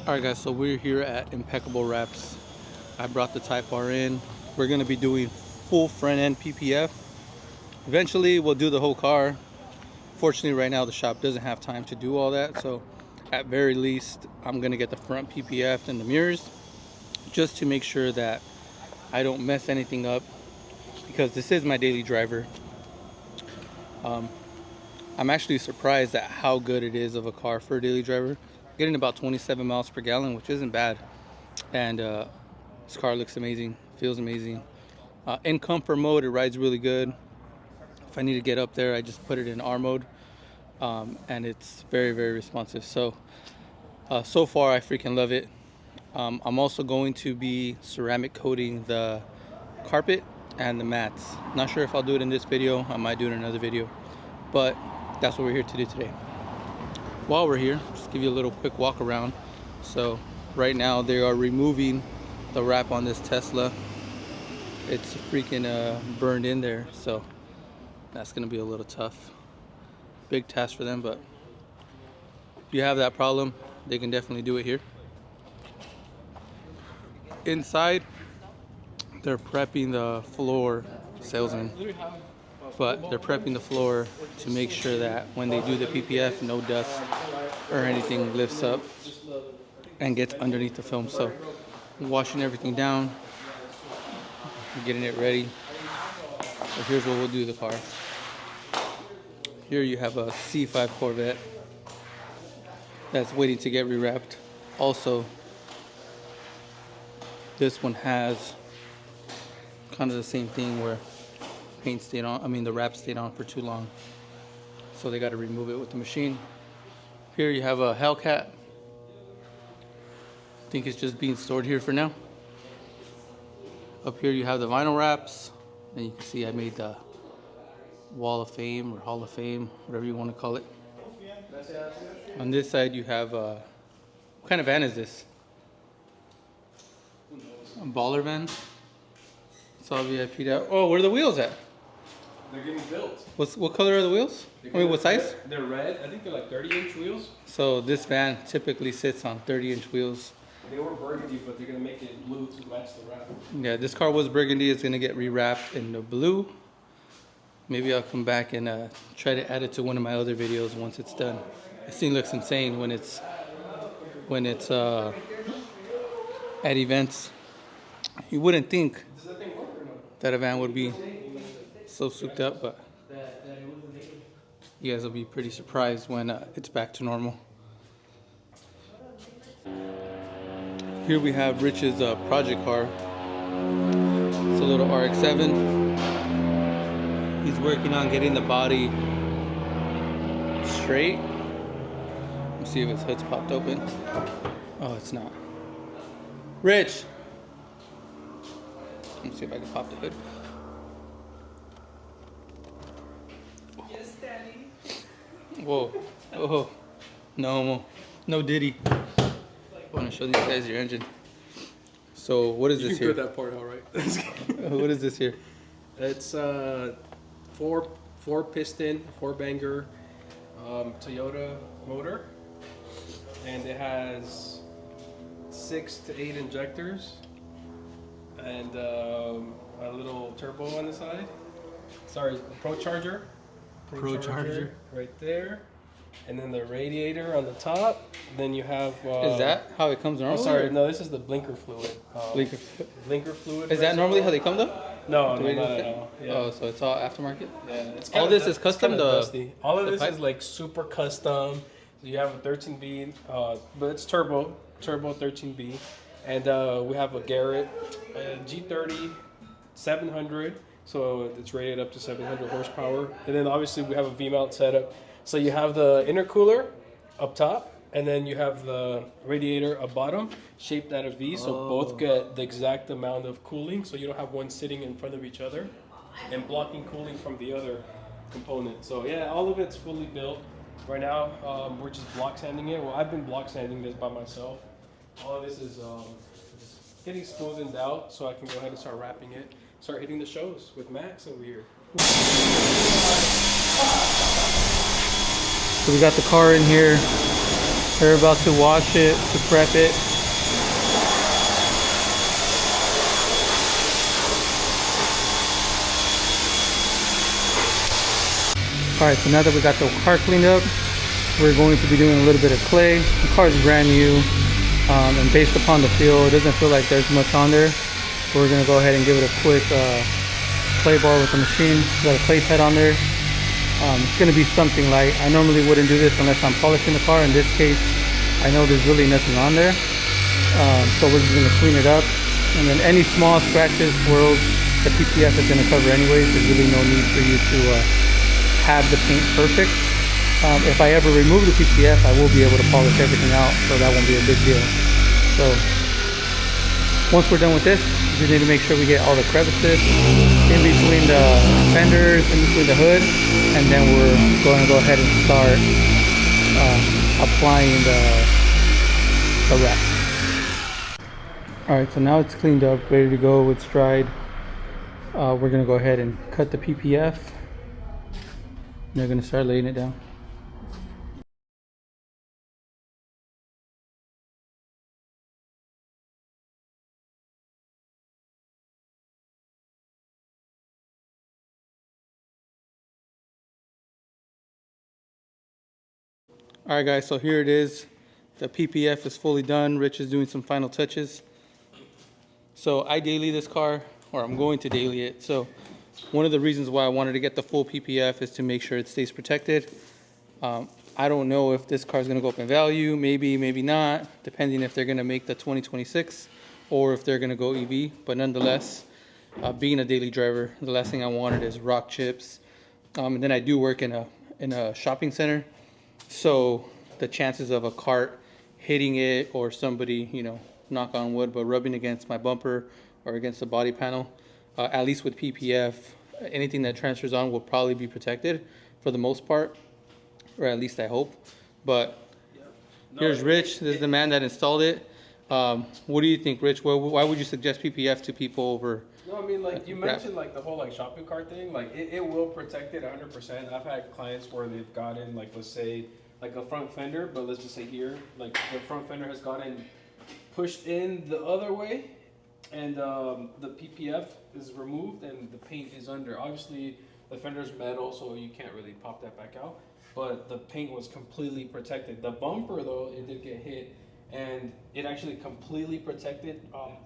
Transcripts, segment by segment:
Alright guys, so we're here at Impeccable Wraps. I brought the Type R in. We're going to be doing full front end PPF. Eventually we'll do the whole car. Fortunately right now the shop doesn't have time to do all that, so at very least I'm going to get the front PPF and the mirrors just to make sure that I don't mess anything up, because this is my daily driver. I'm actually surprised at how good it is of a car for a daily driver. Getting about 27 miles per gallon, which isn't bad. And this car looks amazing, feels amazing. In comfort mode, it rides really good. If I need to get up there, I just put it in R mode, and it's very, very responsive. So far I freaking love it. I'm also going to be ceramic coating the carpet and the mats. Not sure if I'll do it in this video. I might do it in another video, but that's what we're here to do today. While we're here, just give you a little quick walk around. So right now they are removing the wrap on this Tesla. It's freaking burned in there, so that's gonna be a little tough. Big task for them, but if you have that problem, they can definitely do it here. Inside, they're prepping the floor, salesman, but they're prepping the floor to make sure that when they do the PPF, no dust or anything lifts up and gets underneath the film. So washing everything down, getting it ready. So here's what we'll do to the car. Here you have a C5 Corvette that's waiting to get rewrapped. Also, this one has kind of the same thing where paint stayed on, the wrap stayed on for too long, so they got to remove it with the machine. Here you have a Hellcat. I think it's just being stored here for now. Up here you have the vinyl wraps, and you can see I made the Wall of Fame or Hall of Fame, whatever you want to call it. On this side you have what kind of van is this? A baller van. It's all VIP'd out. Oh, where are the wheels at? They're getting built. What color are the wheels? What size? They're red. I think they're like 30-inch wheels. So this van typically sits on 30-inch wheels. They were burgundy, but they're gonna make it blue to match the wrap. Yeah, this car was burgundy. It's gonna get rewrapped in the blue. Maybe I'll come back and try to add it to one of my other videos once it's done. This thing looks insane when it's at events. You wouldn't think that a van would be so souped up, but you guys will be pretty surprised when it's back to normal. Here we have Rich's project car. It's a little RX-7. He's working on getting the body straight. Let's see if his hood's popped open. Oh, it's not. Rich! Let's see if I can pop the hood. Yes, Daddy. Whoa. Oh. No Diddy. I want to show these guys your engine. So what is this here? You can cut that part out, right? What is this here? It's four piston, 4-banger Toyota motor, and it has 6 to 8 injectors and a little turbo on the side. Sorry, Pro Charger right there, and then the radiator on the top. Then you have Is that how it comes normally? oh, sorry, no, this is the blinker fluid. Blinker fluid. Is that normally how they come though? No, not at all. Yeah. Oh, so it's all aftermarket? Yeah, it's all this is custom. Dusty. All of this is like super custom. So you have a 13B, but it's turbo 13B, and we have a Garrett G30 700. So it's rated up to 700 horsepower, and then obviously we have a V-mount setup. So you have the intercooler up top, and then you have the radiator up bottom, shaped at a V, so both get the exact amount of cooling, so you don't have one sitting in front of each other and blocking cooling from the other component. So yeah, all of it's fully built. Right now, we're just block sanding it. Well, I've been block sanding this by myself. All of this is getting smoothened out, so I can go ahead and start wrapping it, start hitting the shows with Max over here. So we got the car in here. We're about to wash it, to prep it. Alright, so now that we got the car cleaned up, we're going to be doing a little bit of clay. The car is brand new, and based upon the feel, it doesn't feel like there's much on there. We're going to go ahead and give it a quick clay bar with the machine. Got a clay pad on there. It's going to be something light. I normally wouldn't do this unless I'm polishing the car. In this case, I know there's really nothing on there. So we're just going to clean it up. And then any small scratches, swirls, the PPF is going to cover anyways. There's really no need for you to have the paint perfect. If I ever remove the PPF, I will be able to polish everything out, so that won't be a big deal. So once we're done with this, we need to make sure we get all the crevices in between the fenders, in between the hood, and then we're going to go ahead and start applying the wrap. Alright, so now it's cleaned up, ready to go, it's dried. We're going to go ahead and cut the PPF. They're going to start laying it down. Alright guys, so here it is. The PPF is fully done. Rich is doing some final touches. So I daily this car, or I'm going to daily it. So one of the reasons why I wanted to get the full PPF is to make sure it stays protected. I don't know if this car is going to go up in value, maybe, maybe not, depending if they're going to make the 2026 or if they're going to go EV. But nonetheless, being a daily driver, the last thing I wanted is rock chips. And then I do work in a shopping center. So the chances of a cart hitting it or somebody, you know, knock on wood, but rubbing against my bumper or against the body panel, at least with PPF, anything that transfers on will probably be protected for the most part, or at least I hope. But here's Rich. This is the man that installed it. What do you think, Rich? Why would you suggest PPF to people over? No, I mean, like you mentioned, like the whole like shopping cart thing, like it will protect it 100%. I've had clients where they've gotten, like, let's say, like a front fender, but let's just say here, like the front fender has gotten pushed in the other way, and the PPF is removed and the paint is under. Obviously, the fender's metal, so you can't really pop that back out, but the paint was completely protected. The bumper, though, it did get hit, and it actually completely protected.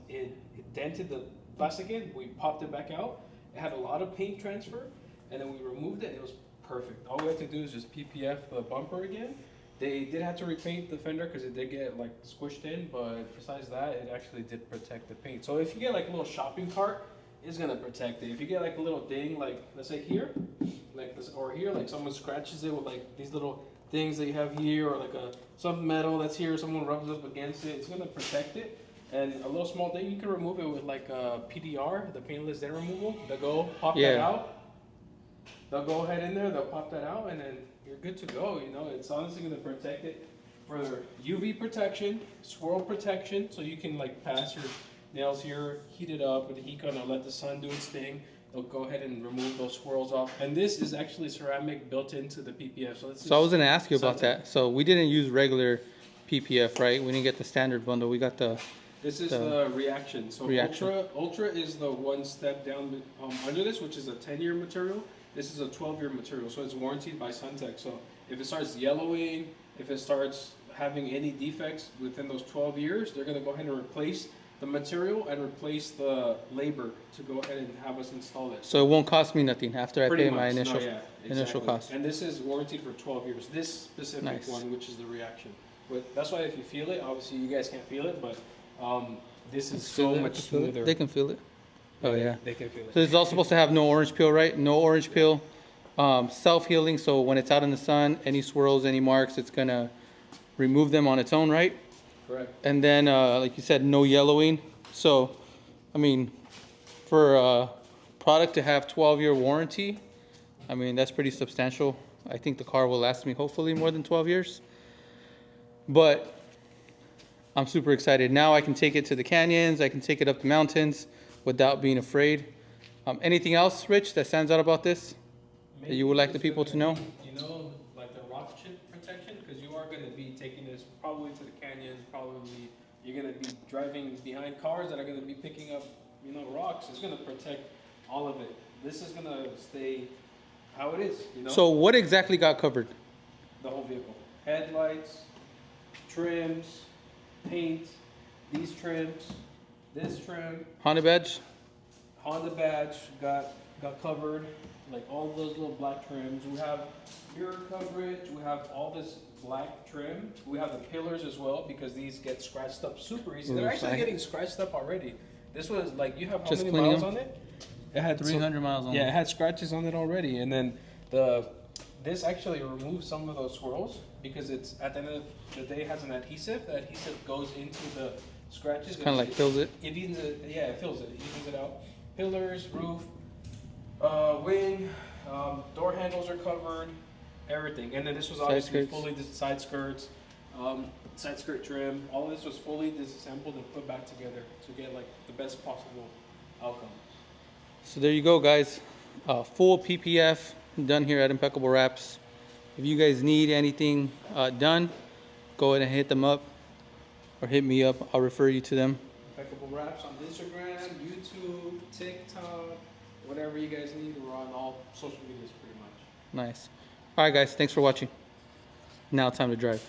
It dented the plastic in, we popped it back out. It had a lot of paint transfer, and then we removed it, and it was perfect. All we had to do is just PPF the bumper again. They did have to repaint the fender because it did get like squished in, but besides that, it actually did protect the paint. So if you get like a little shopping cart, it's gonna protect it. If you get like a little ding, like let's say here, like this, or here, like someone scratches it with like these little things that you have here, or like some metal that's here, someone rubs up against it, it's gonna protect it. And a little small thing, you can remove it with like a PDR, the paintless dent removal. They'll go pop that out. They'll go ahead in there, they'll pop that out, and then you're good to go. You know, it's honestly gonna protect it for UV protection, swirl protection, so you can like pass your nails here, heat it up, and the heat gonna let the sun do its thing. They'll go ahead and remove those swirls off. And this is actually ceramic built into the PPF. So I was gonna ask you about that. So we didn't use regular PPF, right? We didn't get the standard bundle. We got the. This is the reaction. So Ultra is the one step down under this, which is a 10-year material. This is a 12-year material, so it's warranted by Suntech. So if it starts yellowing, if it starts having any defects within those 12 years, they're going to go ahead and replace the material and replace the labor to go ahead and have us install it. So it won't cost me nothing after I pay my initial initial cost. And this is warranted for 12 years. This specific one, which is the reaction. But that's why if you feel it, obviously you guys can't feel it, but this is so much smoother. They can feel it. Oh yeah, they can feel it. So it's all supposed to have no orange peel, right? No orange peel. Self-healing, so when it's out in the sun, any swirls, any marks, it's gonna remove them on its own, right? Correct. And then, like you said, no yellowing. So, I mean, for a product to have 12-year warranty, I mean, that's pretty substantial. I think the car will last me hopefully more than 12 years. But I'm super excited. Now I can take it to the canyons, I can take it up the mountains without being afraid. Anything else, Rich, that stands out about this that you would like the people to know? You know, like the rock chip protection, because you are going to be taking this probably you're gonna be driving behind cars that are gonna be picking up, you know, rocks. It's gonna protect all of it. This is gonna stay how it is, you know. So what exactly got covered? The whole vehicle, headlights, trims, paint, these trims, this trim, Honda badge? Honda badge got covered, like all those little black trims. We have mirror coverage. We have all this black trim. We have the pillars as well because these get scratched up super easy. They're actually getting scratched up already. This was like, you have how many miles on it? It had 300 miles on it. Yeah, it had scratches on it already, and then this actually removes some of those swirls because it's at the end of the day has an adhesive. The adhesive goes into the scratches. Kind of like fills it. It evens it. Yeah, it fills it. It evens it out. Pillars, roof, wing, door handles are covered, everything. And then this was obviously fully side skirts, side skirt trim. All of this was fully disassembled and put back together to get like the best possible outcome. So there you go, guys. Full PPF done here at Impeccable Wraps. If you guys need anything done, go ahead and hit them up or hit me up. I'll refer you to them. Impeccable Wraps on Instagram, YouTube, TikTok, whatever you guys need. We're on all social medias pretty much. Nice. All right, guys. Thanks for watching. Now time to drive.